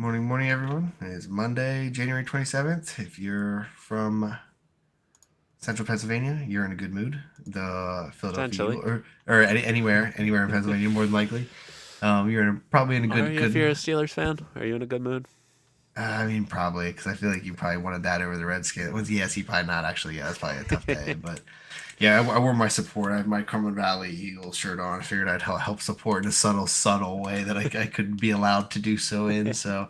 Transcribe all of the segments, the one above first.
Morning, morning, everyone. It is Monday, January 27th. If you're from central Pennsylvania, you're in a good mood. The Philadelphia Potentially. Eagle, or anywhere in Pennsylvania, more than likely. Probably in a Or good, if good. you're a Steelers fan, are you in a good mood? I mean, probably, because I feel like you probably wanted that over the Redskins. Well, yes, he probably not actually. Yeah, that's probably a tough day. But yeah, I wore my support. I had my Cumberland Valley Eagles shirt on. I figured I'd help support in a subtle way that I could be allowed to do so in. So,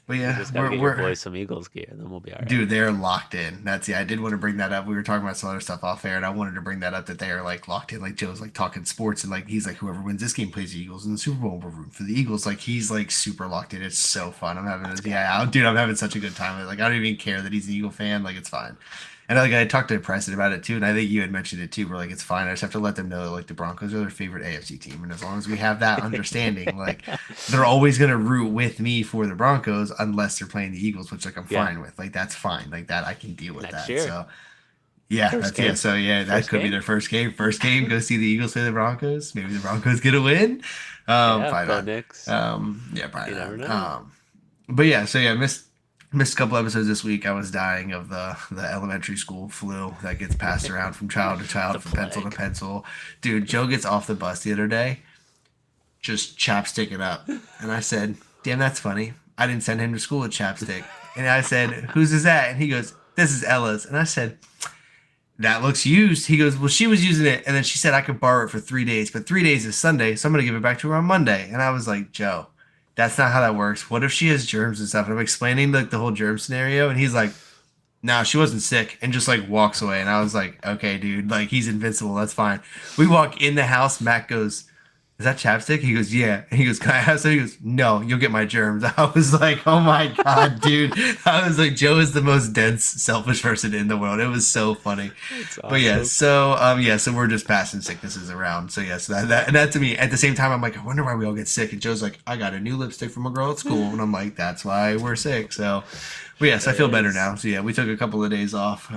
but You yeah, just got to we're get your we're boys some Eagles gear, then we'll be all right. Dude, they're locked in. That's I did want to bring that up. We were talking about some other stuff off air, and I wanted to bring that up that they are like locked in. Like Joe's like talking sports, and like he's like whoever wins this game plays the Eagles in the Super Bowl. We're rooting for the Eagles. Like he's like super locked in. It's so fun. I'm having Let's a, go. yeah, dude, I'm having such a good time. Like I don't even care that he's an Eagle fan. Like it's fine. And like I talked to Preston about it too, and I think you had mentioned it too. We're like, it's fine. I just have to let them know that like the Broncos are their favorite AFC team, and as long as we have that understanding, like they're always gonna root with me for the Broncos unless they're playing the Eagles, which like I'm Yeah. fine with. Like that's fine. Like that I can deal with Next that. year. So yeah, First that's yeah. game. So yeah, that First could be game. their first game. First game, go see the Eagles play the Broncos. Maybe the Broncos get a win. Yeah, Probably go not. Knicks. Yeah, probably You never not. know. But yeah, so yeah, missed a couple episodes this week. I was dying of the elementary school flu that gets passed around from child to The child, from pencil to plague. pencil. Dude, Joe gets off the bus the other day, just chapstick it up, and I said, "Damn, that's funny. I didn't send him to school with chapstick." And I said, "Whose is that?" And he goes, "This is Ella's." And I said, "That looks used." He goes, "Well, she was using it, and then she said I could borrow it for 3 days, but 3 days is Sunday, so I'm gonna give it back to her on Monday." And I was like, "Joe, that's not how that works. What if she has germs and stuff?" And I'm explaining like the whole germ scenario, and he's like, "No, she wasn't sick," and just like walks away. And I was like, "Okay, dude, like he's invincible. That's fine." We walk in the house. Matt goes, "Is that chapstick?" He goes, "Yeah." And he goes, "Can I have some?" He goes, "No, you'll get my germs." I was like, "Oh my god, dude!" I was like, "Joe is the most dense, selfish person in the world." It was so funny. That's But yeah, awesome. so we're just passing sicknesses around. So yes, that to me at the same time, I'm like, I wonder why we all get sick. And Joe's like, I got a new lipstick from a girl at school, and I'm like, that's why we're sick. So, but yes, I It feel better is. now. So yeah, we took a couple of days off,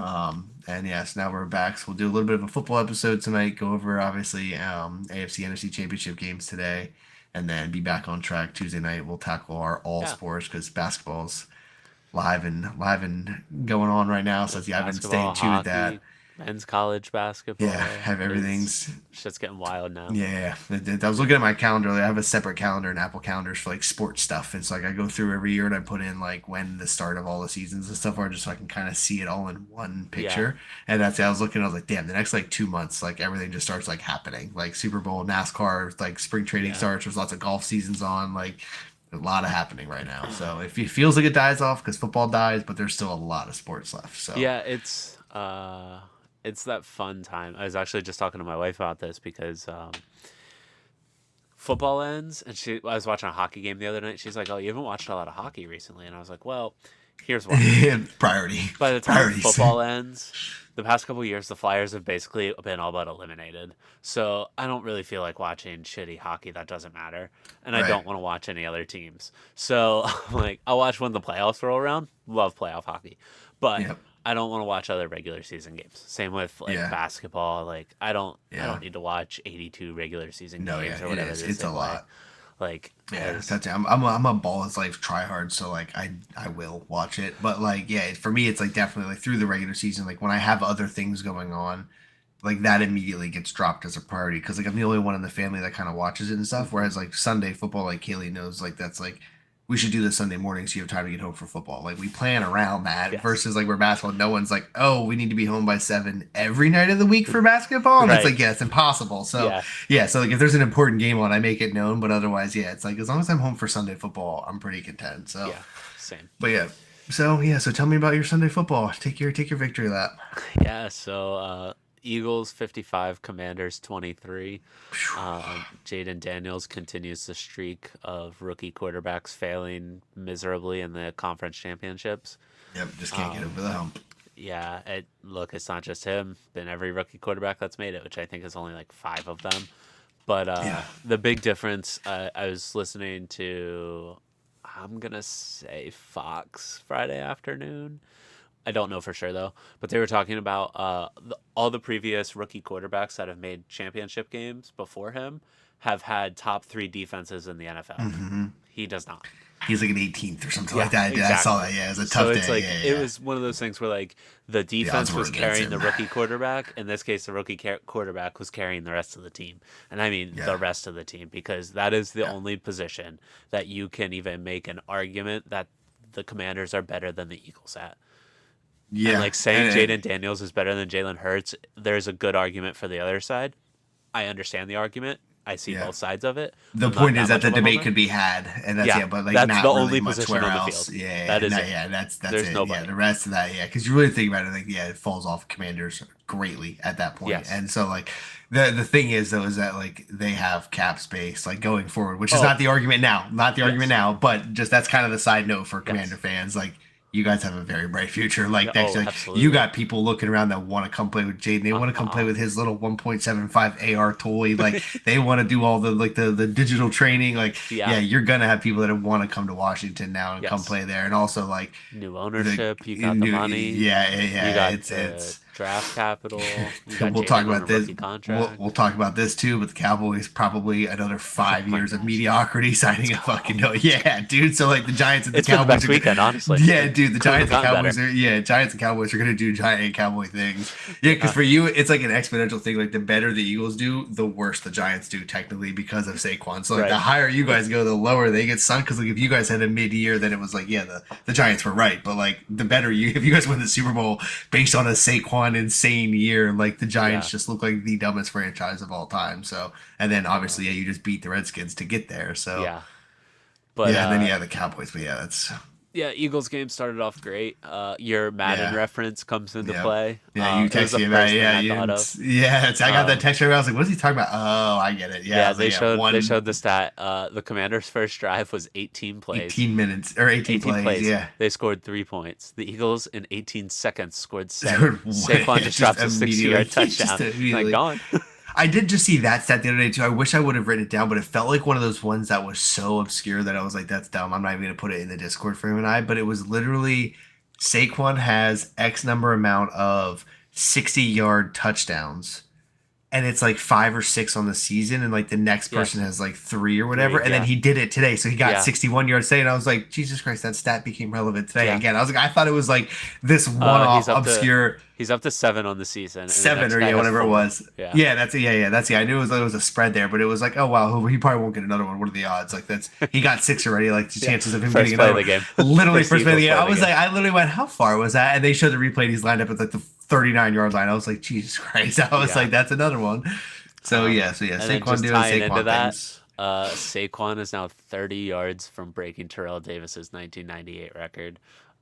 and yes, now we're back. So we'll do a little bit of a football episode tonight. Go over obviously AFC NFC Championship games today, and then be back on track Tuesday night. We'll tackle our all Yeah. sports because basketball's live and going on right now. So Yep. yeah, I've been staying Basketball, tuned with that. hockey, men's college Yeah, basketball have is everything's shit's getting wild now. yeah. I was looking at my calendar. I have a separate calendar in Apple calendars for like sports stuff. It's like I go through every year and I put in like when the start of all the seasons and stuff are, just so I can kind of see it all in one Yeah. picture. And that's it. I was looking. I was like, damn, the next like 2 months, like everything just starts like happening. Like Super Bowl, NASCAR, like spring training Yeah. starts. There's lots of golf seasons on. Like a lot of happening right now. So if it feels like it dies off because football dies, but there's still a lot of sports left. So Yeah, it's that fun time. I was actually just talking to my wife about this because football ends and I was watching a hockey game the other night. She's like, "Oh, you haven't watched a lot of hockey recently." And I was like, "Well, here's why. By the time priorities. football ends, the past couple of years the Flyers have basically been all but eliminated. So, I don't really feel like watching shitty hockey that doesn't matter, and I Right. don't want to watch any other teams. So, like I'll watch when the playoffs roll around. Love playoff hockey. But Yep. I don't want to watch other regular season games. Same with like Yeah. basketball. Like I Yeah. don't need to watch 82 regular season No, yeah, games or it whatever it is. is It's they a play. lot. Like Yeah, as that's it. I'm a ball is life try hard, so like I will watch it. But like yeah, for me it's like definitely like through the regular season, like when I have other things going on, like that immediately gets dropped as a priority because like I'm the only one in the family that kind of watches it and stuff. Mhm. Whereas like Sunday football, like Kaylee knows, like that's like we should do this Sunday morning so you have time to get home for football. Like we plan around that Yes. versus like where basketball, no one's like, oh, we need to be home by 7 every night of the week for basketball, and it's Right. like yeah, it's impossible. So Yeah. yeah, so like if there's an important game on, I make it known, but otherwise, yeah, it's like as long as I'm home for Sunday football, I'm pretty content. So, Yeah. Same. but so tell me about your Sunday football. Take your victory lap. Yeah, so Eagles 55, Commanders 23. Jaden Daniels continues the streak of rookie quarterbacks failing miserably in the conference championships. Yep, just can't get Um, over the hump. yeah, look, it's not just him. Been every rookie quarterback that's made it, which I think is only like five of them. But Yeah, the big difference, I was listening to, I'm going to say Fox Friday afternoon. I don't know for sure though, but they were talking about all the previous rookie quarterbacks that have made championship games before him have had top 3 defenses in the NFL. Mm-hmm. He does not. He's like an 18th or something Yeah, like that. exactly. I saw that. Yeah, it was a So tough it's day. like Yeah, it yeah. was one of those things where like the odds defense were was against carrying the him. rookie quarterback. In this case, the rookie quarterback was carrying the rest of the team, and I mean Yeah. the rest of the team, because that is the Yeah. only position that you can even make an argument that the Commanders are better than the Eagles at. Yeah. And like saying And- Jaden Daniels is better than Jalen Hurts, there's a good argument for the other side. I understand the argument. I see Yeah. both sides of it. The I'm not point is that much the of a debate homer. could be had, and that's Yeah, but like that's not the really only much position where on the else. field. Yeah, That is no, it. yeah, that's There's it. nobody. Yeah, the rest of that, yeah, because you really think about it, like yeah, it falls off Commanders greatly at that point. Yes. And so like the thing is though is that like they have cap space like going forward, which is Oh. not the argument now, Yes. but just that's kind of the side note for Yes. Commander fans, like. You guys have a very bright future. Like next, like, absolutely. you got people looking around that want to come play with Jaden. They want to come play with his little 1.75 AR toy. Like they want to do all the like the digital training. Like yeah, you're gonna have people that want to come to Washington now and come Yes. play there. And also like New ownership, you got the money. Yeah, yeah. You got it's draft capital. You got we'll Jaden talk on a about this. rookie contract. We'll talk about this too. But the Cowboys probably another 5 years of mediocrity signing a fucking no. Yeah, dude. So like the Giants and the It's been the Cowboys best are weekend, honestly. Yeah, dude. The Couldn't Giants have and gone Cowboys Giants and Cowboys are gonna do giant and Cowboy things. Yeah, because for you it's like an exponential thing. Like the better the Eagles do, the worse the Giants do technically because of Saquon. So like Right. the higher you guys go, the lower they get sunk. Because like if you guys had a mid-year, then it was like yeah, the Giants were right. But like the better if you guys win the Super Bowl based on a Saquon insane year, like the Giants just look like the dumbest franchise of all time. So and then obviously you just beat the Redskins to get there. So Yeah. But and then the Cowboys. But yeah, that's. Yeah, Eagles game started off great. Your Madden reference comes into play. Yeah, you It was the texted me first about it. thing Yeah, I thought of. I got that text. I was like, "What's he talking about?" Oh, I get it. Yeah, Yeah, I was like, they showed the stat. The Commanders' first drive was 18 plays. 18 minutes or 18 plays. Yeah, They scored 3 points. The Eagles in 18 seconds scored Scored 7. one. Saquon just drops a 60-yard touchdown. immediately. Like gone. I did just see that stat the other day too. I wish I would have written it down, but it felt like one of those ones that was so obscure that I was like, "That's dumb." I'm not even gonna put it in the Discord for him and I. But it was literally Saquon has X number amount of 60-yard touchdowns. And it's like 5 or 6 on the season, and like the next person has like 3 or whatever. And then he did it today, so he got 61 yards today. And I was like, Jesus Christ, that stat became relevant today again. I was like, I thought it was like this one-off obscure. He's up to 7 on the season. And 7 or whatever it was. Yeah, that's I knew it was a spread there, but it was like, oh wow, he probably won't get another one. What are the odds? Like he got 6 already. Like the chances of him first getting play another of the game. Literally first play of the game. I was game. like, I literally went, how far was that? And they showed the replay. And he's lined up at like the 39-yard line. I was like, Jesus Christ. I was like, that's another one. So Saquon doing Saquon things. Saquon is now 30 yards from breaking Terrell Davis's 1998 record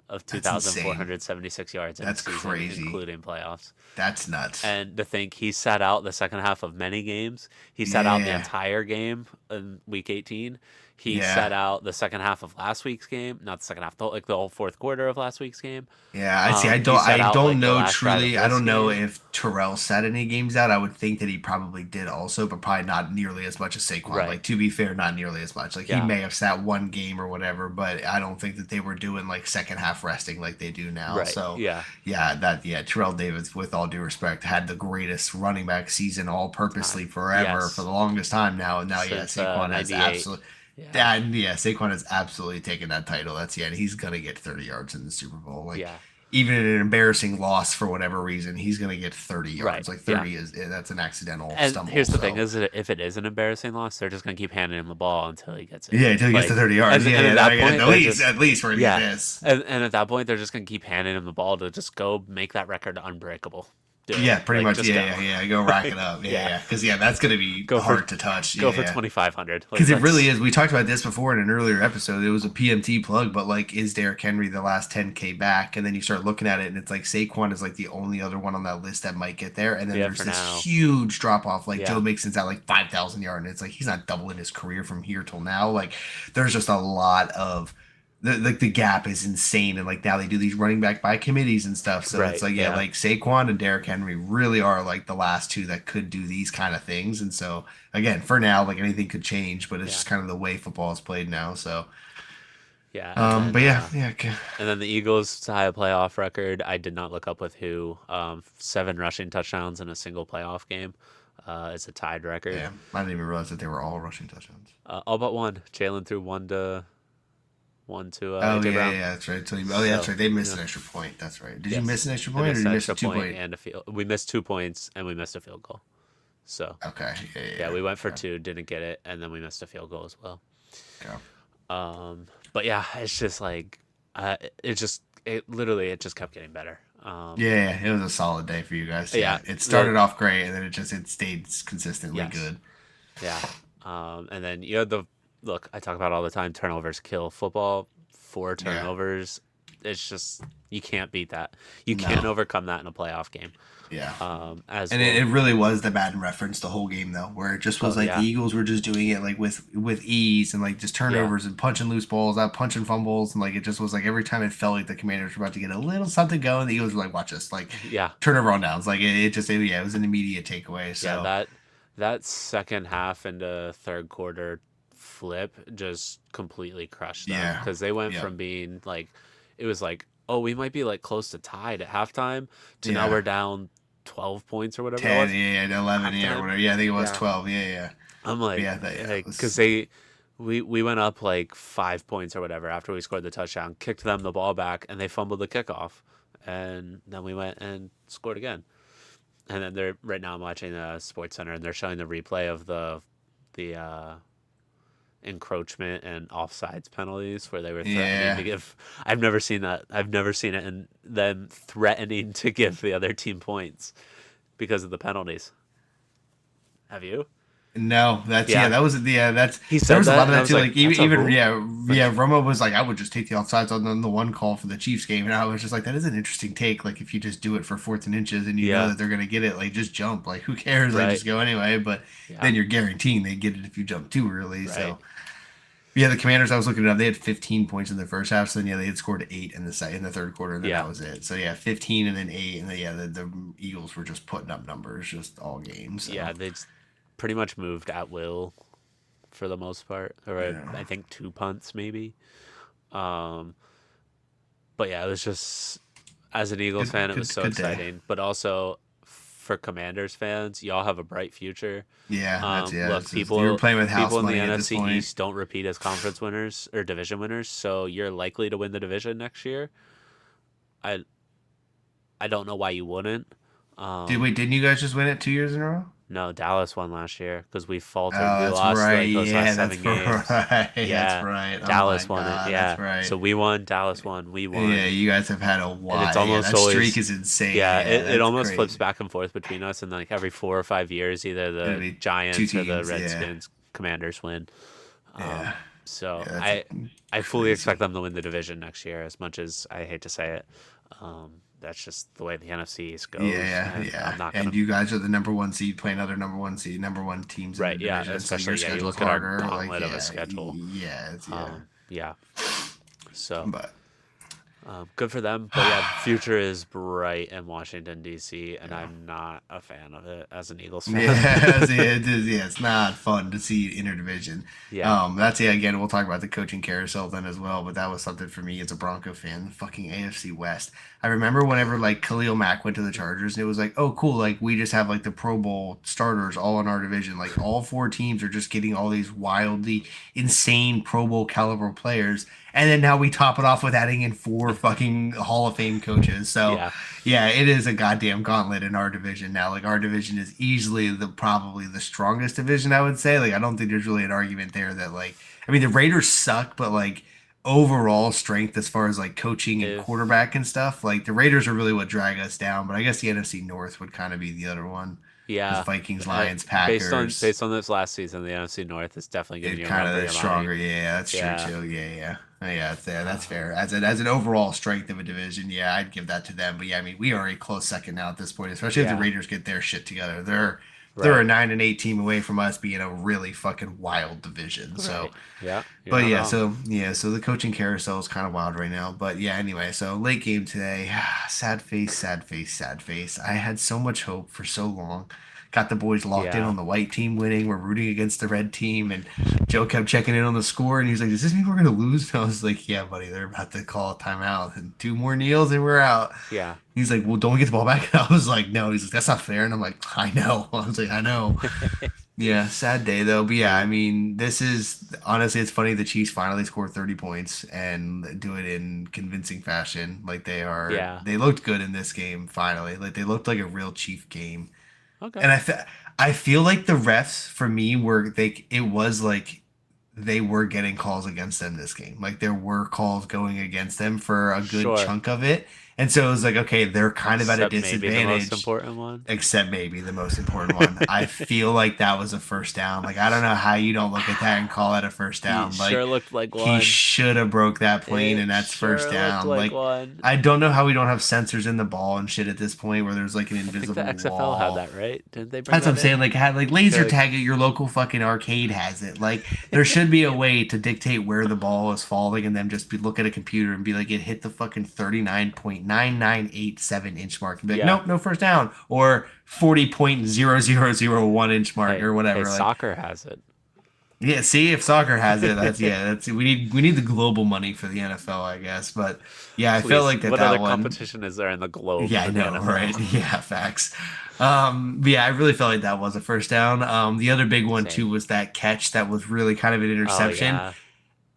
of 2,476 yards in a season, crazy, including playoffs. That's nuts. And to think he sat out the second half of many games. He sat out the entire game in Week 18. He sat out the second half of last week's game, not the second half, the whole fourth quarter of last week's game. Yeah, I see. I don't know truly. I don't know if Terrell sat any games out. I would think that he probably did also, but probably not nearly as much as Saquon. Right. Like to be fair, not nearly as much. Like he may have sat one game or whatever, but I don't think that they were doing like second half resting like they do now. Right. So yeah, Terrell Davis, with all due respect, had the greatest running back season all purposely forever for the longest time now. And now Saquon has absolutely. Saquon has absolutely taken that title. And he's gonna get 30 yards in the Super Bowl. Even in an embarrassing loss for whatever reason, he's gonna get 30 yards. Like 30 that's an accidental and stumble. Here's the thing: is that if it is an embarrassing loss, they're just gonna keep handing him the ball until he gets it. Yeah, until he gets to 30 yards. At least we're gonna get this. And at that point, they're just gonna keep handing him the ball to just go make that record unbreakable. Pretty much. Go rack it up. Because that's gonna be hard to touch. Go for 2,500. Because it really is. We talked about this before in an earlier episode. It was a PMT plug, but like, is Derrick Henry the last 10K back? And then you start looking at it, and it's like Saquon is like the only other one on that list that might get there. And then there's this huge drop off. Like Joe Mixon's at like 5,000 yards, and it's like he's not doubling his career from here till now. Like, there's just a lot of. The gap is insane, and like now they do these running back by committees and stuff. So it's like like Saquon and Derrick Henry really are like the last two that could do these kind of things. And so again, for now, like anything could change, but it's just kind of the way football is played now. So and then the Eagles tie a playoff record. I did not look up with who. 7 rushing touchdowns in a single playoff game. It's a tied record. Yeah, I didn't even realize that they were all rushing touchdowns. All but one. Jalen threw one to Oh AJ yeah, Brown. yeah, that's right. Oh yeah, that's So right. They missed yeah. an extra point. That's right. Did you miss Yes. an extra They point, or missed did an you miss a extra 2 point point? and a field. We missed 2 points and we missed a field goal. So Okay, yeah, yeah, yeah, we went for okay. two, didn't get it, and then we missed a field goal as well. Okay. But yeah, it's just like, it literally it just kept getting better. Yeah, yeah, it was a solid day for you guys. Yeah, Yeah, it started off great, and then it stayed consistently yes, good. yeah. And then you had the look. I talk about all the time. Turnovers kill football. Four Yeah, turnovers. It's just you can't beat that. You can't no, overcome that in a playoff game. yeah. As And well. it really was the Madden reference the whole game though, where it just was Oh like the yeah, Eagles were just doing it like with ease and like just yeah, turnovers and punching loose balls out, punching fumbles, and like it just was like every time it felt like the Commanders were about to get a little something going, the Eagles were like, "Watch us!" Like yeah, turnover on downs, like yeah, it was an immediate takeaway. yeah. So That second half into third quarter flip just completely crushed them yeah, because they went yeah, from being like, it was like, oh, we might be like close to tied at halftime to now yeah. we're down 12 points or whatever it 10, was yeah, 11, yeah, or halftime. whatever. Yeah, I think it was Yeah. 12. Yeah, yeah. I'm But like, yeah, yeah, it because was. we went up like 5 points or whatever after we scored the touchdown, kicked them the ball back, and they fumbled the kickoff, and then we went and scored again. And then they're right now I'm watching the Sports Center and they're showing the replay of the encroachment and offsides penalties where they were threatening Yeah. to give. I've never seen that. I've never seen it, and them threatening to give the other team points because of the penalties. Have you? No, Yeah, that was that's he there said was a that, lot of and I that was too. like, Like "That's a even rule." yeah, Romo was like, I would just take the offsides on the one call for the Chiefs game, and I was just like, that is an interesting take. Like if you just do it for fourth and inches and you know Yeah, that they're gonna get it, like just jump. Like who cares? Like right. just go anyway. But Yeah, then you're guaranteeing they get it if you jump too early. right. So yeah, the Commanders. I was looking it up. They had 15 points in the first half. So then yeah, they had scored 8 in the third quarter, and then Yeah, that was it. So yeah, 15 and then 8, and then yeah, the Eagles were just putting up numbers just all game. So yeah. They just pretty much moved at will for the most part, or yeah, I think two punts maybe. Um, but yeah, it was just as an Eagles fan, it was so good day. exciting. But also for Commanders fans, y'all have a bright future. Yeah. Look, It's just, you're playing with house people in the money at this NFC point. East don't repeat as conference winners or division winners, so you're likely to win the division next year. I I don't know why you wouldn't. Um, Didn't you guys just win it 2 years in a row? no, Dallas won last year because we faltered. Oh, We that's lost right. like those Yeah, last that's 7 games. right. That's Yeah, right. Oh my Dallas won it. God, that's Yeah, right. so we won. Dallas won. We Yeah, won. you guys have had a And it's while. Yeah, almost that streak always is insane. yeah, Yeah, it that's almost flips crazy. back and forth between us, and like every 4 or 5 years, either It'll the be two Giants or the teams. Yeah, Redskins, Commanders win. yeah, So yeah. That's I fully expect crazy. them to win the division next year. As much as I hate to say it, that's just the way the NFC East goes, and Yeah. I'm not And gonna. you guys are the number one seed playing other number one seed, number one teams in the Right, yeah, division. So your especially yeah. You schedule's look at our harder. Like gauntlet of a schedule. yeah. Yeah, so But good for them. But yeah, the future is bright in Washington D.C., and yeah. I'm not a fan of it as an Eagles fan. Yeah, it's not fun to see interdivision. Yeah, That's yeah. Again, we'll talk about the coaching carousel then as well. But that was something for me as a Bronco fan. The fucking AFC West. I remember whenever like Khalil Mack went to the Chargers, and it was like, oh, cool. Like we just have like the Pro Bowl starters all in our division. Like all four teams are just getting all these wildly insane Pro Bowl caliber players. And then now we top it off with adding in four fucking Hall of Fame coaches. So yeah, yeah, it is a goddamn gauntlet in our division now. Like our division is easily probably the strongest division, I would say. Like I don't think there's really an argument there that like I mean the Raiders suck, but like overall strength as far as like coaching and if quarterback and stuff, like the Raiders are really what drag us down. But I guess the NFC North would kind of be the other one because yeah, Vikings, Lions, based on Packers. this last season, the NFC North is definitely giving It you a kind run for of your money. stronger, yeah. That's true Yeah, too, yeah. Yeah, that's fair. As an overall strength of a division, yeah, I'd give that to them. But yeah, I mean, we are a close second now at this point, especially if the yeah, Raiders get their shit together. They're a right, 9-8 team away from us being a really fucking wild division. So, right. Yeah, you're but not yeah, wrong. so the coaching carousel is kind of wild right now. But yeah, anyway, so late game today, sad face. I had so much hope for so long got the boys locked in Yeah. on the white team winning. We're rooting against the red team, and Joe kept checking in on the score, and he's like, "Does this mean we're gonna lose?" And I was like, "Yeah, buddy, they're about to call a timeout, and 2 more kneels, and we're out." Yeah. He's like, "Well, don't we get the ball back?" And I was like, "No." He's like, "That's not fair." And I'm like, "I know." I was like, "I know." Yeah, sad day though. But yeah, I mean, this is honestly, it's funny the Chiefs finally scored 30 points and do it in convincing fashion. Like Yeah. they looked good in this game finally. Like they looked like a real Chief game. Okay. And I feel like the refs for me it was like they were getting calls against them this game. Like there were calls going against them for a good Sure. chunk of it. And so it was like, okay, they're kind of at a Except maybe the most disadvantage important one. except maybe the most important one. I feel like that was a first down. Like I don't know how you don't look at that and call that a first down. It Like sure looked like he one. should have broke that plane and It that's first sure looked down. like Like one. I don't know how we don't have sensors in the ball and shit at this point where there's like an I think invisible the XFL wall. had that, right? Didn't they bring That's what I'm that saying. in? Like, had like laser Like, tag at your local fucking arcade has it. Like, there should be a way to dictate where the ball is falling, and then just look at a computer and be like, it hit the fucking 39.9987 inch mark, and be like, yeah. nope, no first down, or 40.0001 inch mark, Hey, or whatever. hey, Like, soccer has it. yeah, see if soccer has it, that's we need the global money for the NFL, I guess. But yeah, I felt Please, like what that other one. competition is there in the globe? Yeah, I for the know, NFL? right? Yeah, facts. But yeah, I really felt like that was a first down. The other big one too Same. was that catch that was really kind of an Oh interception. yeah.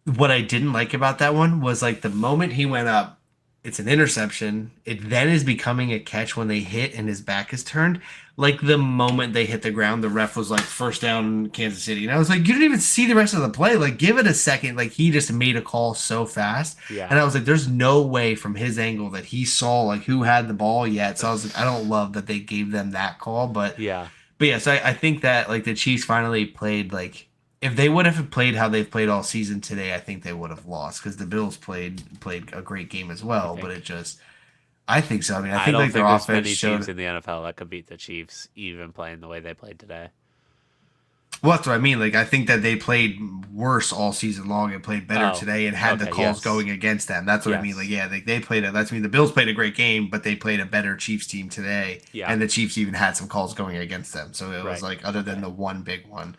What I didn't like about that one was like the moment he went up, it's an interception. It then is becoming a catch when they hit and his back is turned. Like the moment they hit the ground, the ref was like first down Kansas City. And I was like, you didn't even see the rest of the play. Like give it a second. Like he just made a call so fast. Yeah. And I was like, there's no way from his angle that he saw like who had the ball yet. So I was like, I don't love that they gave them that call. Yeah. But yeah, so I think that like the Chiefs finally played like if they would have played how they've played all season today, I think they would have lost because the Bills played a great game as well. You But think? it just I think so. I mean, I I think don't like their think there's offense many showed. teams in the NFL that could beat the Chiefs, even playing the way they played today. Well, that's what I mean. Like I think that they played worse all season long and played better Oh, today and had the okay, calls yes. going against them. That's what I mean. Yes. Like yeah, they played it. That's I mean the Bills played a great game, but they played a better Chiefs team today. Yeah. And the Chiefs even had some calls going against them. So it was Right. like other than the one big one.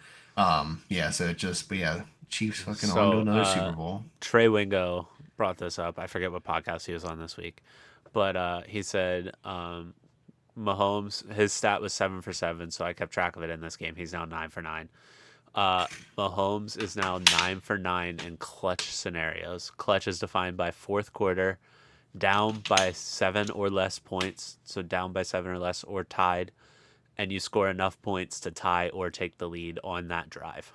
Yeah. So it just but yeah, Chiefs fucking So, on to another Super Bowl. Trey Wingo brought this up. I forget what podcast he was on this week, but he said Mahomes, his stat was 7 for 7, so I kept track of it in this game. He's now 9 for 9. Mahomes is now 9 for 9 in clutch scenarios. Clutch is defined by fourth quarter, down by 7 or less points, so down by 7 or less, or tied, and you score enough points to tie or take the lead on that drive.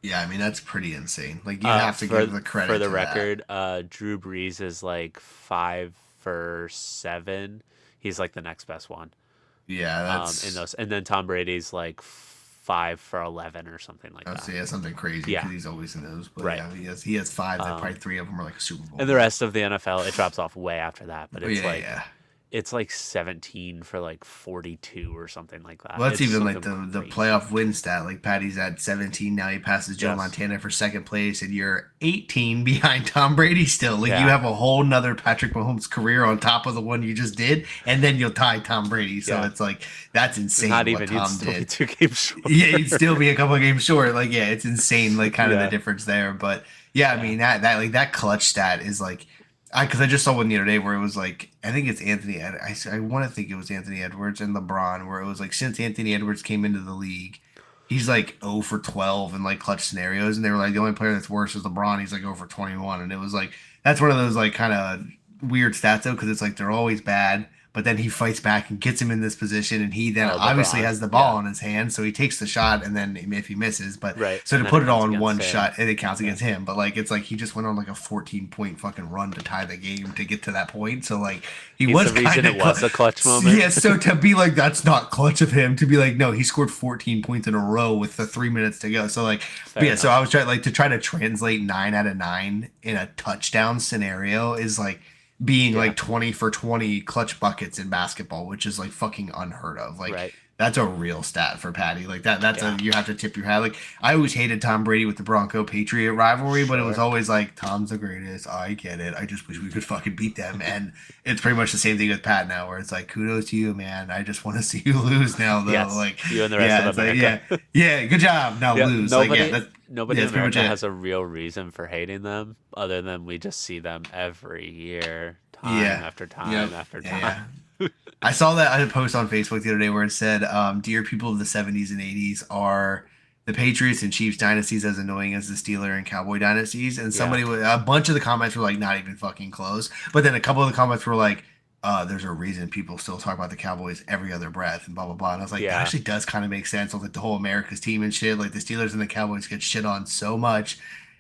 Yeah, I mean that's pretty insane. Like you have to give the credit for the to that. record. Drew Brees is like 5 for 7. He's like the next best one. Yeah, that's In those, and then Tom Brady's like 5 for 11 or something like I'd say that. yeah, something crazy because Yeah. he's always in those. But Right. yeah, he has five. That probably 3 of them are like a Super Bowl. And the rest of the NFL, it drops off way after that. But But it's yeah, like yeah. it's like 17 for like 42 or something like that. Well, that's It's even like something the crazy. playoff win stat. Like Patty's at 17 now. He passes Joe Yes. Montana for second place, and you're 18 behind Tom Brady still. Like Yeah. you have a whole nother Patrick Mahomes career on top of the one you just did, and then you'll tie Tom Brady. So Yeah. it's like that's insane. Not what even, you'd Tom still be did. 2 games short. Yeah, you'd still be a couple of games short. Like, yeah, it's insane. Like, kind of Yeah. the difference there. But yeah, I mean that clutch stat is like, because I just saw one the other day where it was like, I think it's Anthony. I want to think it was Anthony Edwards and LeBron, where it was like since Anthony Edwards came into the league, he's like 0 for 12 in like clutch scenarios, and they were like the only player that's worse is LeBron. He's like 0 for 21, and it was like that's one of those like kind of weird stats though, because it's like they're always bad. But then he fights back and gets him in this position, and he then Oh, obviously LeBron, has the ball yeah. in his hand, so he takes the shot, and then if he misses, but Right, so and to then put it it all counts in one against him. shot, and it counts against him. But like it's like he just went on like a 14-point fucking run to tie the game to get to that point. So like he He's was the reason kind it was a clutch moment. Yeah, so to be like that's not clutch of him to be like no, he scored 14 points in a row with the 3 minutes to go. So like but yeah, enough. so I was trying like to try to translate 9 out of 9 in a touchdown scenario is like being like 20 for 20 clutch buckets in basketball, which is like fucking unheard of. Like Right. That's a real stat for Patty. Like that's Yeah. a you have to tip your hat. Like I always hated Tom Brady with the Bronco Patriot rivalry, but it was Sure. always like Tom's the greatest. I get it. I just wish we could fucking beat them. And it's pretty much the same thing with Pat now, where it's like kudos to you, man. I just want to see you lose now, though. Yes. Like You and the rest of it's like America. good job. Now Yeah. lose. Like Nobody yeah, in that's pretty much America it. has a real reason for hating them other than we just see them every year, time Yeah. after time Yep. after Yeah. time. I saw that I had a post on Facebook the other day where it said, "Dear people of the '70s and '80s, are the Patriots and Chiefs dynasties as annoying as the Steeler and Cowboy dynasties?" And Yeah. a bunch of the comments were like, "Not even fucking close." But then a couple of the comments were like, "There's a reason people still talk about the Cowboys every other breath," and blah blah blah. And I was like, that Yeah. actually does kind of make sense with like the whole America's team and shit. Like the Steelers and the Cowboys get shit on so much,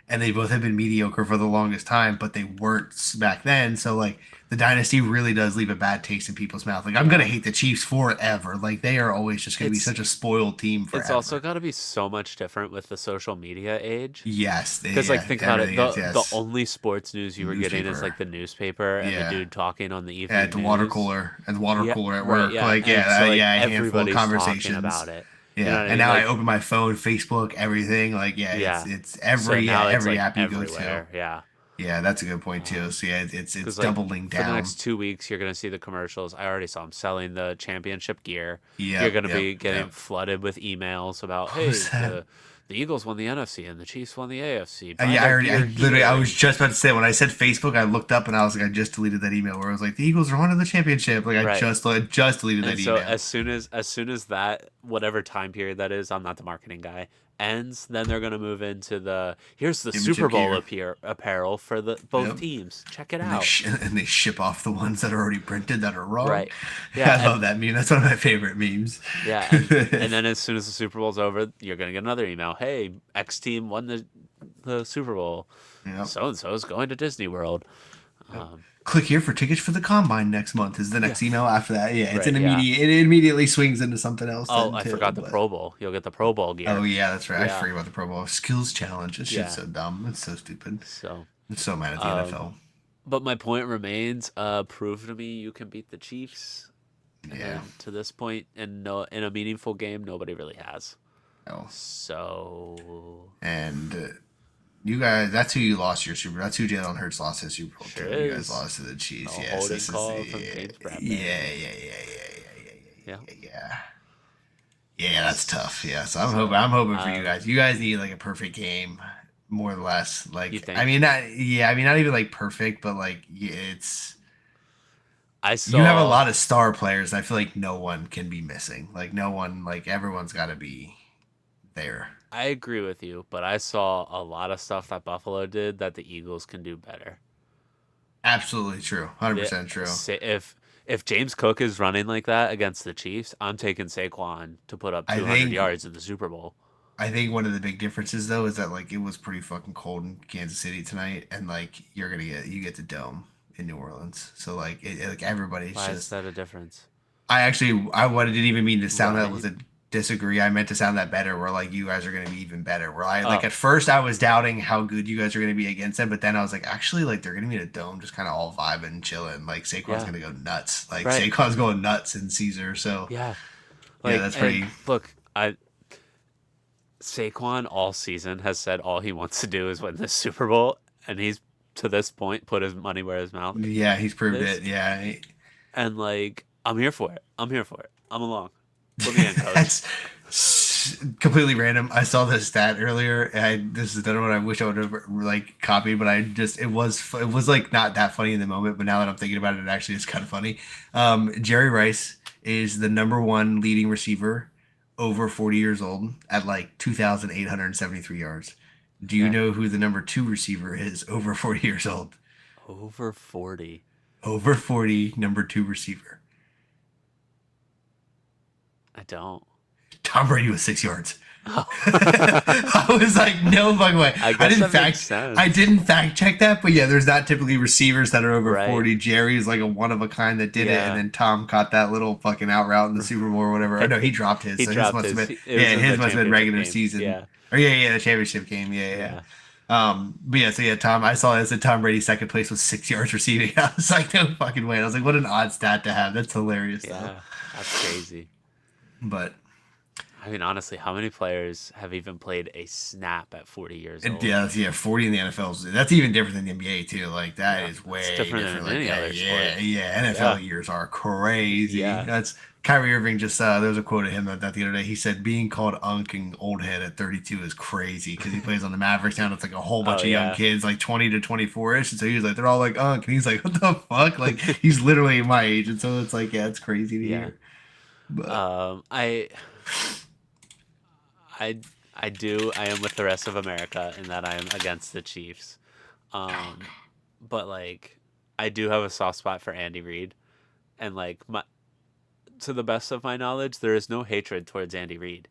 and they both have been mediocre for the longest time, but they weren't back then. So like the dynasty really does leave a bad taste in people's mouth. Like I'm gonna hate the Chiefs forever. Like they are always just gonna be It's such a spoiled team forever. it's also got to be so much different with the social media age. Yes, Because like think about it, everything is, the only sports news you were getting is Newspaper. like the newspaper and Yeah. the dude talking on the evening at the water news. cooler at the water Yeah, cooler at right, work. yeah. Like And so, like, a handful of everybody's conversations talking about it. Yeah, You know what I and mean? now I Like, open my phone, Facebook, everything. Like yeah. it's So every now it's every like app you go everywhere. to. Yeah. Yeah, that's a good point too. So yeah, it's Because like doubling for the down. next 2 weeks, you're gonna see the commercials. I already saw them selling the championship gear. Yeah, You're gonna yep, be getting yep. flooded with emails about, hey, was that? the Eagles won the NFC and the Chiefs won the AFC. Buy Yeah, their gear I here. was just about to say when I said Facebook, I looked up and I was like, I just deleted that email where I was like, the Eagles are on to the championship. Like I Right. just deleted And that so email. as soon as that whatever time period that is, I'm not the marketing guy, ends, then they're gonna move into the here's the Championship Super Bowl gear. apparel for the both Yep. teams. Check it And out. and they ship off the ones that are already printed that are wrong. Right. Yeah. I love that meme. That's one of my favorite memes. Yeah, and then as soon as the Super Bowl's over, you're gonna get another email. Hey, X team won the Super Bowl. Yep. So and so is going to Disney World. Um, Click here for tickets for the combine next month is the next email after that. Yeah, it's Right, an yeah. immediate. It immediately swings into something else. oh, then, I too, forgot the but- Pro Bowl. You'll get the Pro Bowl gear. Oh yeah, that's right. I Yeah. forget about the Pro Bowl skills challenge. This Yeah. shit's so dumb. It's so stupid. So, I'm so mad at the NFL. but my point remains. Prove to me you can beat the Chiefs. Yeah. And to this point, in a meaningful game, nobody really has. Oh. So And you guys, that's who you lost your Super. That's who Jalen Hurts lost his Super Bowl Sure to. You is. guys lost to the Chiefs. A Yes, holding this call is from James Bradbury. Yeah. Yeah. Yeah, that's tough. Yeah, so I'm hoping for you Um, guys. You guys need like a perfect game, more or less. Like, You think? I mean, not even like perfect, but like it's. I saw You have a lot of star players. I feel like no one can be missing. Like no one, like everyone's got to be there. I agree with you, but I saw a lot of stuff that Buffalo did that the Eagles can do better. Absolutely true. 100% true. If James Cook is running like that against the Chiefs, I'm taking Saquon to put up I 200 think- yards in the Super Bowl. I think one of the big differences though is that like it was pretty fucking cold in Kansas City tonight, and like you get the dome in New Orleans. So like like everybody's Why is just. that a difference? I didn't even mean to sound that Right. was a disagree. I meant to sound that better. Where like you guys are going to be even better. Where I like Oh. at first I was doubting how good you guys are going to be against them, but then I was like, actually, like they're going to be in a dome, just kind of all vibing and chilling. Like Saquon's Yeah. going to go nuts. Like Right. Saquon's going nuts in Caesar. So Yeah. that's pretty- Look, Saquon all season has said all he wants to do is win this Super Bowl, and he's to this point put his money where his mouth. yeah, he's proved This- it. Yeah. And like, I'm here for it. I'm along. Put me in, coach. That's completely random. I saw this stat earlier. This is another one I wish I would have like copied, but it was like not that funny in the moment. But now that I'm thinking about it, it actually is kind of funny. Jerry Rice is the number one leading receiver over 40 years old at like 2,873 yards. Do you Yeah. know who the number two receiver is over 40 years old? Over 40. Over 40, number two receiver. I don't. Tom Brady was 6 yards. I was like, no fucking way. I guess didn't that makes sense. I didn't fact check that, but yeah, there's not typically receivers that are over Right. 40. Jerry is like a one of a kind that did it, Yeah. and then Tom caught that little fucking out route in the Super Bowl or whatever. Or no, he dropped his. He so dropped his must his. have been, It was in his the must have been regular championship game. season. Yeah. Or the championship game. Yeah. But yeah, so yeah, Tom. I saw it as Tom Brady second place with 6 yards receiving. I was like, no fucking way. I was like, what an odd stat to have. That's hilarious. Though. Yeah. That's crazy. But I mean, honestly, how many players have even played a snap at 40 years old? yeah, 40 in the NFL. That's even different than the NBA too. Like that Yeah, is it's way different different. than Like any other sport. yeah, NFL Yeah, years are crazy. yeah, That's Kyrie Irving just there was a quote of him that the other day. He said being called Unk and old head at 32 is crazy because he plays on the Mavericks now. And it's like a whole oh bunch of young yeah, kids, like 20 to 24 ish. And so he's like, they're all like Unk, and he's like, what the fuck? Like he's literally my age, and so it's like, yeah, it's crazy to yeah. hear. But I, I am with the rest of America in that I am against the Chiefs. Um, but like, I do have a soft spot for Andy Reid, and like to the best of my knowledge, there is no hatred towards Andy Reid.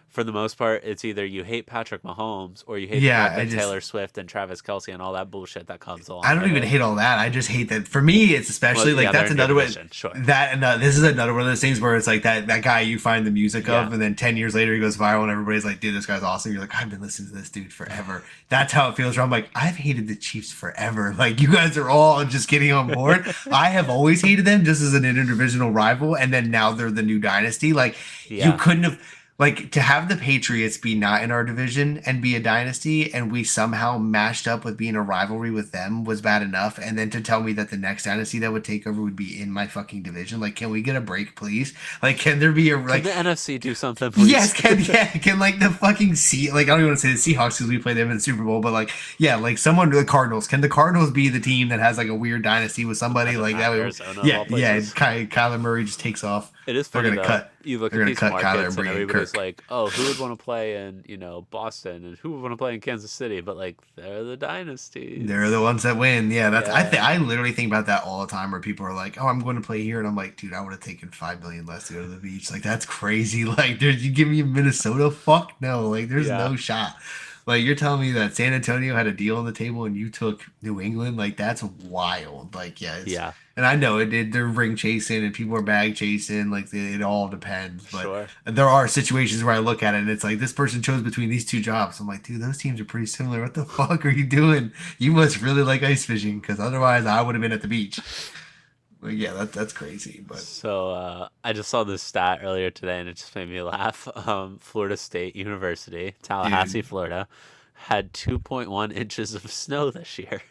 For the most part, it's either you hate Patrick Mahomes or you hate the yeah, fact I that just Taylor Swift and Travis Kelsey and all that bullshit that comes I along don't with even it. hate all that. I just hate that. For me, it's Well, especially like yeah, they're that's in your another way. division, sure. That and this is another one of those things where it's like that guy you find the music Yeah, of, and then 10 years later he goes viral, and everybody's like, "Dude, this guy's awesome." You're like, "I've been listening to this dude forever." That's how it feels. Where I'm like, I've hated the Chiefs forever. Like you guys are all just getting on board. I have always hated them just as an interdivisional rival, and then now they're the new dynasty. Like you yeah, couldn't have. Like to have the Patriots be not in our division and be a dynasty, and we somehow mashed up with being a rivalry with them was bad enough. And then to tell me that the next dynasty that would take over would be in my fucking division, like, can we get a break, please? Like, can there be a can like? the NFC do something, Yes, please? can like the fucking like I don't even want to say the Seahawks because we play them in the Super Bowl, but like yeah, like someone the Cardinals. Can the Cardinals be the team that has like a weird dynasty with somebody Doesn't like that? matter. Way, Arizona of yeah, all yeah. places. Kyler Murray just takes off. It is They're funny gonna though. cut. You look They're at gonna these cut Kyler and markets, and bring in everybody's Kirk. like, "Oh, who would want to play in Boston, and who would want to play in Kansas City?" But like, they're the They're the dynasties. ones that win. Yeah, that's Yeah, I literally think about that all the time where people are like, "Oh, I'm going to play here," and I'm like, "Dude, I would have taken 5 million less to go to the beach." Like that's crazy. Like, did you give me Minnesota? Fuck no. Like, there's yeah, no shot. Like, you're telling me that San Antonio had a deal on the table and you took New England? Like, that's wild. Like, yeah, it's yeah. and I know it did. They're ring chasing and people are bag chasing. Like, it all depends. But Sure. there are situations where I look at it and it's like this person chose between these two jobs. I'm like, dude, those teams are pretty similar. What the fuck are you doing? You must really like ice fishing because otherwise I would have been at the beach. But yeah, that's crazy. But So I just saw this stat earlier today, and it just made me laugh. Florida State University, Tallahassee, dude, Florida, had 2.1 inches of snow this year.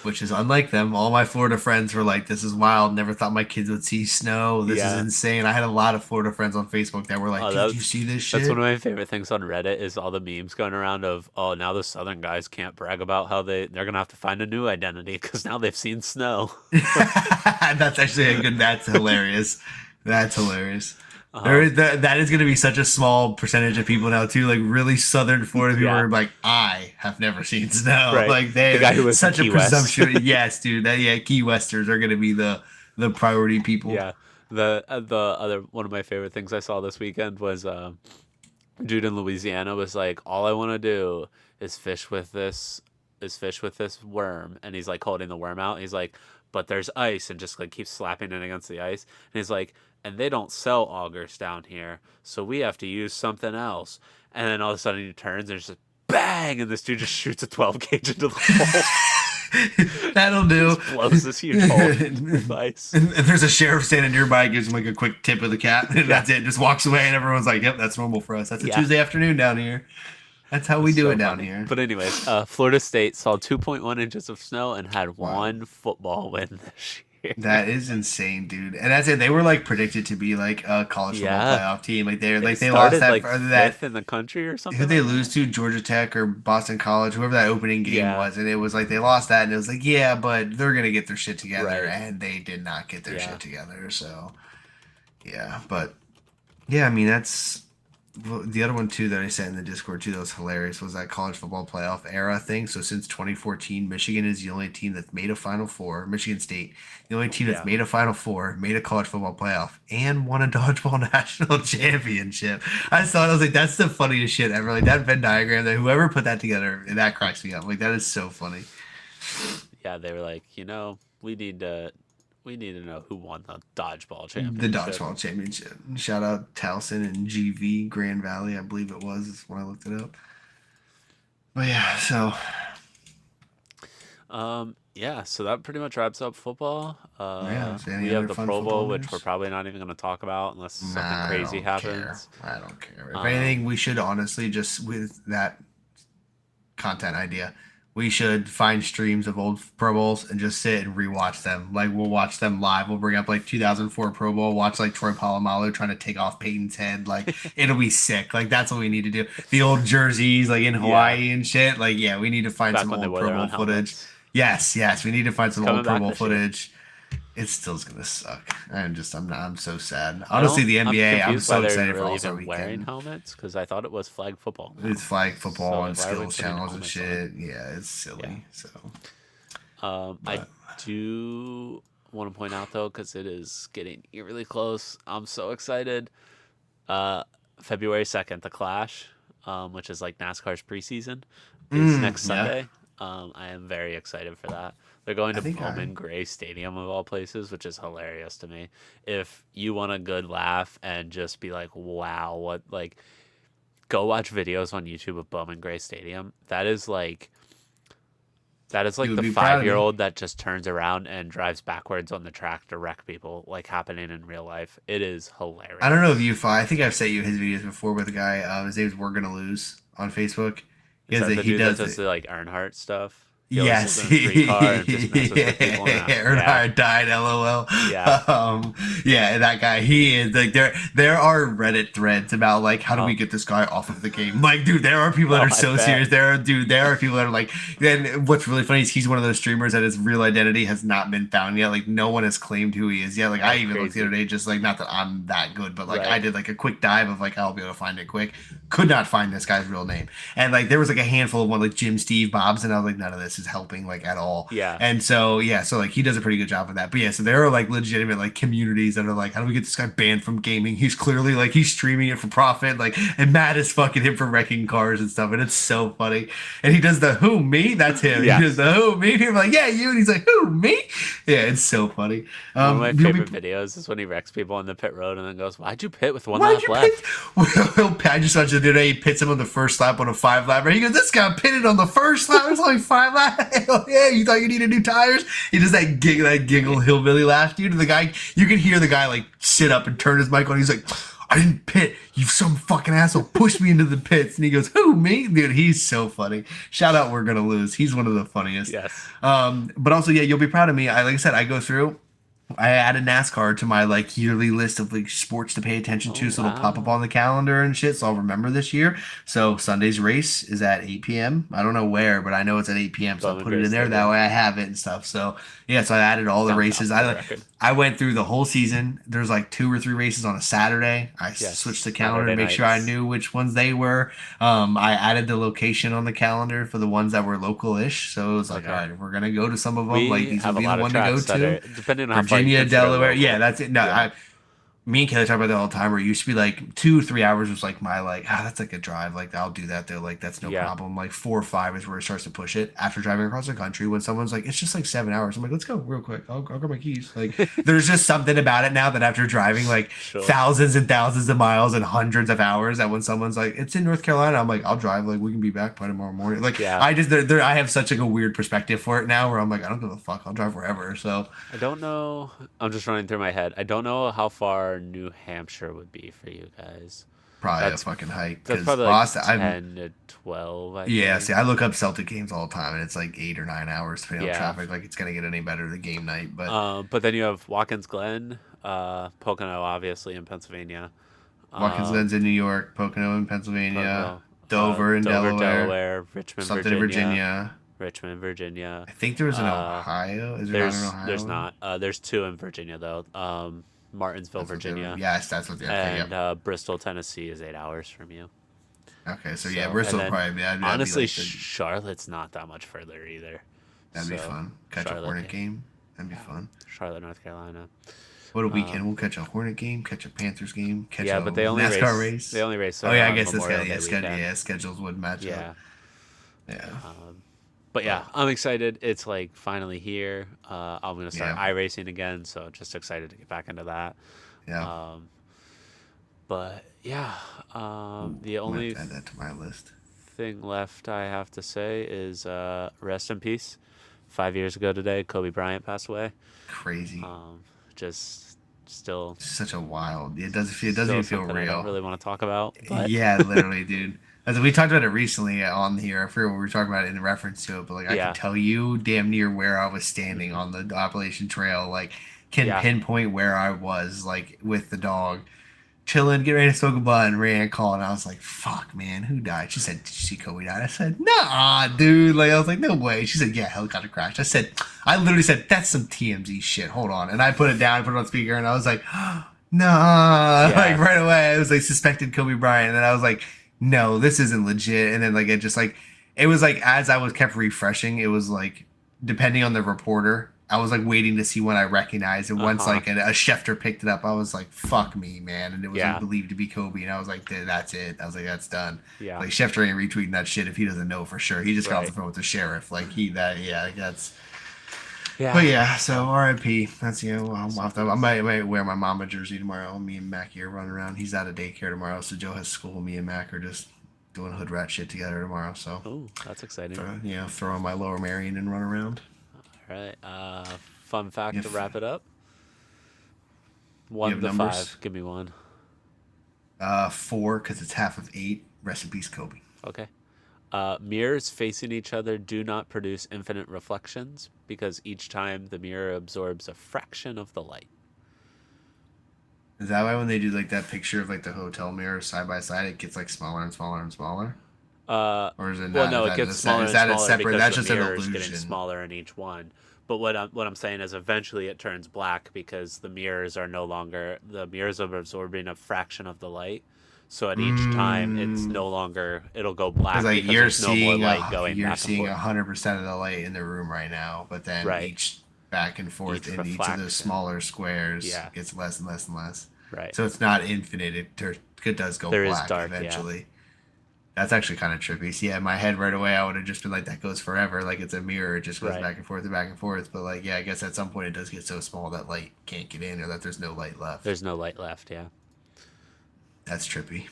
which is unlike them. All my Florida friends were like, "This is wild. Never thought my kids would see snow. This is Yeah. insane." I had a lot of Florida friends on Facebook that were like, Oh, "Dude, you see this that's one shit?" of my favorite things on Reddit is all the memes going around of, oh, now the Southern guys can't brag about how they're gonna have to find a new identity because now they've seen snow. That's actually a good. That's hilarious. That's hilarious. There Um, is that is going to be such a small percentage of people now too. Like really southern Florida people yeah, are like, I have never seen snow. right. Like The they guy who lives in such a Key West. presumption. Yes, dude. That yeah, Key Westers are going to be the priority people. Yeah. The other one of my favorite things I saw this weekend was dude in Louisiana was like, all I want to do is fish with this worm, and he's like holding the worm out. He's like, but there's ice, and just like keeps slapping it against the ice. And he's like, and they don't sell augers down here, so we have to use something else. And then all of a sudden he turns and it's just bang, and this dude just shoots a 12 gauge into the hole. That'll do. Just blows this huge hole with ice. And there's a sheriff standing nearby, gives him like a quick tip of the cap, and Yeah, that's it. Just walks away, and everyone's like, "Yep, that's normal for us. That's a yeah. Tuesday afternoon down here. That's how we do So it down funny. here." But anyways, Florida State saw 2.1 inches of snow and had Wow. one football win this year. That is insane, dude. And that's it. They were like predicted to be like a college football Yeah, playoff team. Like they they lost started like that fifth in the country or who something they like lose that. to Georgia Tech or Boston College, whoever that opening game Yeah, was, and it was like they lost that, and it was like yeah, but they're gonna get their shit together, right. and they did not get their Yeah, shit together. So yeah, but yeah, I mean that's well, the other one too that I sent in the Discord too that was hilarious was that college football playoff era thing. So since 2014, Michigan is the only team that's made a Final Four. Michigan State, the only team that's yeah, made a Final Four, made a college football playoff, and won a dodgeball national championship. I saw it. I was like, that's the funniest shit ever. Like that Venn diagram that whoever put that together, that cracks me up. Like that is so funny. yeah. They were like, we need to know who won the dodgeball The championship. dodgeball championship. Shout out Towson and GV Grand Valley, I believe it was. Is when I looked it up. But yeah, so Yeah, so that pretty much wraps up football. Yeah. Is there any We have other the fun Pro football Bowl, which we're news? probably not even going to talk about unless something Nah, I crazy don't care. happens. I don't care. If anything, Um, we should honestly just with that content idea, we should find streams of old Pro Bowls and just sit and rewatch them. Like we'll watch them live. We'll bring up like 2004 Pro Bowl, watch like Troy Polamalu trying to take off Peyton's head. Like it'll be sick. Like that's what we need to do. The old jerseys like in yeah, Hawaii and shit. Like yeah, we need to find back some when they old wore Pro their Bowl own footage. helmets. Yes, yes, we need to find It's some old coming Pro back Bowl this year. footage. It's still gonna suck. I'm so sad. I Honestly, don't. the I'm NBA, I'm confused why so they're excited for really All Star even wearing Weekend. helmets because I thought it was flag football It's now. flag So football like, and why are we skills putting challenge and helmets on? shit. Yeah, it's Yeah. silly. So, I but do want to point out though, because it is getting eerily close. I'm so excited. Uh, February 2nd, the Clash, which is like NASCAR's preseason, is next yeah, Sunday. I am very excited for that. They're going I to think I Bowman Gray Stadium of all places, which is hilarious to me. If you want a good laugh and just be like, wow, what, like, go watch videos on YouTube of Bowman Gray Stadium. That is you like would the be proud of me. 5-year-old that just turns around and drives backwards on the track to wreck people, like happening in real life. It is I don't know if hilarious. you follow. I think I've sent you his videos before with a guy. His name's We're Gonna Lose on Facebook. Is that the He dude that does does it. the like Earnhardt stuff? He always sits Yes, in a street car and just messes with people. Yeah, Earnhardt died. LOL. yeah. Yeah, that guy. He is like there are Reddit threads about like how do we Oh, get this guy off of the game? Like, dude, there are people that oh, are I so bet. serious. There are people that are like. Then what's really funny is he's one of those streamers that his real identity has not been found yet. Like no one has claimed who he is yet. Like I Oh, even looked the other crazy. day, just like not that I'm that good, but like I Right. did like a quick dive of like I'll be able to find it quick. Could not find this guy's real name. And like there was like a handful of one like Jim Steve Bobs, and I was like, none of this is helping like at all. Yeah. And so yeah, so like he does a pretty good job of that. But yeah, so there are like legitimate like communities that are like, how do we get this guy banned from gaming? He's clearly like he's streaming it for profit, like and Matt is fucking him for wrecking cars and stuff, and it's so funny. And he does the who me? That's him. He Yeah. does the who me? People are like, yeah, you, and he's like, who me? Yeah, it's so funny. One of my You'll be favorite videos is when he wrecks people on the pit road and then goes, "Why'd you pit with one Why'd lap you pit? left?" I just watched the other day. He pits him on the first lap on a 5 lapper. He goes, "This guy pitted on the first lap. It's only 5 laps. Hell yeah, you thought you needed new tires?" He does that giggle hillbilly laugh, dude. And the guy, you can hear the guy like sit up and turn his mic on. He's like, "I didn't pit. You some fucking asshole pushed me into the pits." And he goes, "Who me, dude?" He's so funny. Shout out, We're Gonna Lose. He's one of the funniest. Yes. But also, yeah, you'll be proud of me. Like I said, I go through. I added NASCAR to my like yearly list of like sports to pay attention Oh to, so it'll pop up wow. on the calendar and shit. So I'll remember this year. So Sunday's race is at 8 p.m. I don't know where, but I know it's at 8 p.m. So I'll Bowman put it Gray in there. That Stadium. way I have it and stuff. So yeah, so I added all the Down south races. for the record. I went through the whole season. There's like 2 or 3 races on a Saturday. I Yes. switched the calendar to Saturday make sure I nights. knew which ones they were. I added the location on the calendar for the ones that were local-ish. So it was like, all Okay. right, we're gonna go to some of them. Like We these will have a be the lot of one to go tracks that to. are depending on how far you Virginia, consider Delaware. Yeah, local. that's it. No, Yeah. me and Kelly talk about that all the time. Where it used to be like 2 or 3 hours was like my like that's like a drive. Like I'll do that. They're like that's no Yeah. problem. Like 4 or 5 is where it starts to push it. After driving across the country, when someone's like it's just like 7 hours, I'm like let's go real quick. I'll grab my keys. Like there's just something about it now that after driving like Sure. thousands and thousands of miles and hundreds of hours, that when someone's like it's in North Carolina, I'm like I'll drive. Like we can be back by tomorrow morning. Like Yeah. I just I have such like a weird perspective for it now where I'm like I don't give a fuck. I'll drive wherever. So I don't know. I'm just running through my head. I don't know how far New Hampshire would be for you guys. probably a That's fucking hike that's because probably like Boston. I'm 10 to 12, I Yeah, think. see, I look up Celtic games all the time, and it's like 8 or 9 hours depending on Yeah. traffic. Like, it's gonna get any better the game night, but But then you have Watkins Glen, Pocono, obviously in Pennsylvania, Watkins um, Glen's in New York, Pocono in Pennsylvania, Pocono, Dover in Dover, Delaware, Delaware, Richmond, something in Virginia, Virginia. Richmond, Virginia. I think there was an Uh, Ohio. Is there not an there's Ohio one? not. There's two in Virginia though. Martinsville, That's what they were. Virginia, Yes, that's what they. Okay, and yep. Bristol, Tennessee is 8 hours from you. Okay, so yeah, So, and Bristol then probably that'd be honestly, like Charlotte's not that much further either. that'd be So, fun. Catch a Charlotte, Hornet yeah, game. That'd be fun. Charlotte, North Carolina. What a Um, weekend! We'll catch a Hornet game, catch a Panthers game, catch yeah, a but they only NASCAR race. race. They only race Oh yeah, I on guess this Memorial guy. Day Yeah, weekend. schedules would match up. Yeah. Yeah. But yeah, I'm excited. It's like finally here. I'm gonna start Yeah. iRacing again, so just excited to get back into that. Yeah. Um, but yeah, the I'm gonna have only to add that to my list. thing left I have to say is rest in peace, 5 years ago today, Kobe Bryant passed away. Crazy. Just still Such a wild. It doesn't still even feel something I don't real. really want to talk about, but Yeah, literally, dude. As we talked about it recently on here, I forget what we were talking about in reference to it, but like I could yeah. tell you damn near where I was standing Hmm. on the Appalachian Trail, like can Yeah. pinpoint where I was, like with the dog, chilling, getting ready to smoke a bud, and Rand called, and I was like, "Fuck, man, who died?" She said, "Did you see Kobe died?" I said, "Nah, dude." Like I was like, "No way." She said, "Yeah, helicopter crash." I literally said, "That's some TMZ shit." Hold on, and I put it down, put it on speaker, and I was like, "Nah," like Yeah. right away. I was like suspected Kobe Bryant, and then I was like, "No, this isn't legit." And then like it just like it was like as I was kept refreshing, it was like depending on the reporter. I was like waiting to see when I recognized, and once Uh-huh. like a Schefter picked it up, I was like, "Fuck me, man!" And it was like Yeah. believed to be Kobe, and I was like, "That's it." I was like, "That's done." Yeah. Like Schefter ain't retweeting that shit if he doesn't know for sure. He just got off the Right. phone with the sheriff. Like he that yeah, like, that's. But Yeah. yeah, so So, R.I.P. That's I'll have to, something. I might wear my mama jersey tomorrow. Me and Mackie are running around. He's out of daycare tomorrow, so Joe has school. Me and Mac are just doing hood rat shit together tomorrow. So, Oh, that's exciting. throw on my Lower Marion and run around. All right. Fun fact to If wrap it up. you One have to numbers, five. Give me one. 4 because it's half of 8. Rest in peace, Kobe. Okay. Mirrors facing each other do not produce infinite reflections because each time the mirror absorbs a fraction of the light. Is that why when they do like that picture of like the hotel mirrors side by side, it gets like smaller and smaller and smaller? Uh, Or is it well, not? no, it gets smaller Is and that a smaller separate? because That's the just an mirror is getting illusion. smaller in each one. But what I'm saying is eventually it turns black because the mirrors are absorbing a fraction of the light. So at each time Mm. it'll go Because black like because there's no more light going you're back and seeing forth. 100% of the light in the room right now, but then Right. each back and forth Each in each of the reflection. smaller squares Yeah. gets less and less and less. Right. So it's not infinite. It does go There is black dark, yeah. eventually. That's actually kind of trippy. So yeah, in my head right away, I would have just been like, that goes forever. Like it's a mirror. It just goes Right. back and forth and back and forth. But like, yeah, I guess at some point it does get so small that light can't get in or that there's no light left. There's no light left, yeah. That's trippy.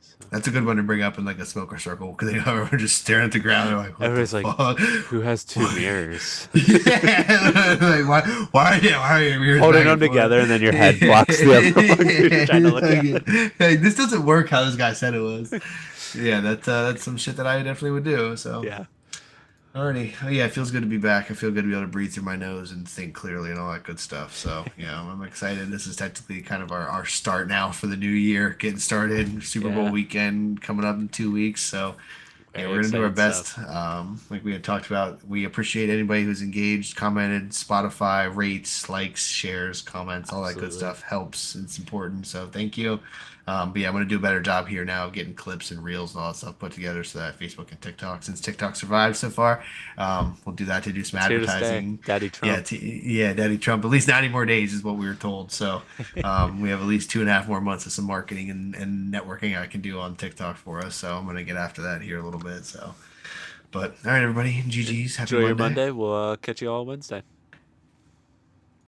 So That's a good one to bring up in like a smoker circle because they know everyone just staring at the ground. They're like, "What the everybody's like, fuck?" who has two mirrors? Yeah, like why are your mirrors Holding back them and forth? together and then your head blocks the other one 'cause you're trying to look at it. Like, this doesn't work how this guy said it was. Yeah, that's some shit that I definitely would do. So, Yeah. alrighty, oh, yeah, it feels good to be back. I feel good to be able to breathe through my nose and think clearly and all that good stuff. So, yeah, I'm excited. This is technically kind of our start now for the new year, getting started. Super Bowl Yeah. weekend coming up in 2 weeks. So, yeah, Very we're gonna do our exciting best. stuff. Like we had talked about, we appreciate anybody who's engaged, commented, Spotify, rates, likes, shares, comments, all that good Absolutely. stuff helps. It's important. So thank you. But yeah, I'm gonna do a better job here now of getting clips and reels and all that stuff put together so that Facebook and TikTok, since TikTok survived so far, we'll do that to do some It's here to stay. advertising. Daddy Yeah, Trump. yeah, Daddy Trump. At least 90 more days is what we were told. So we have at least 2.5 more months of some marketing and networking I can do on TikTok for us. So I'm gonna get after that here a little bit. So, but all right, everybody, GG's, happy Enjoy your Monday. Monday. We'll catch you all Wednesday.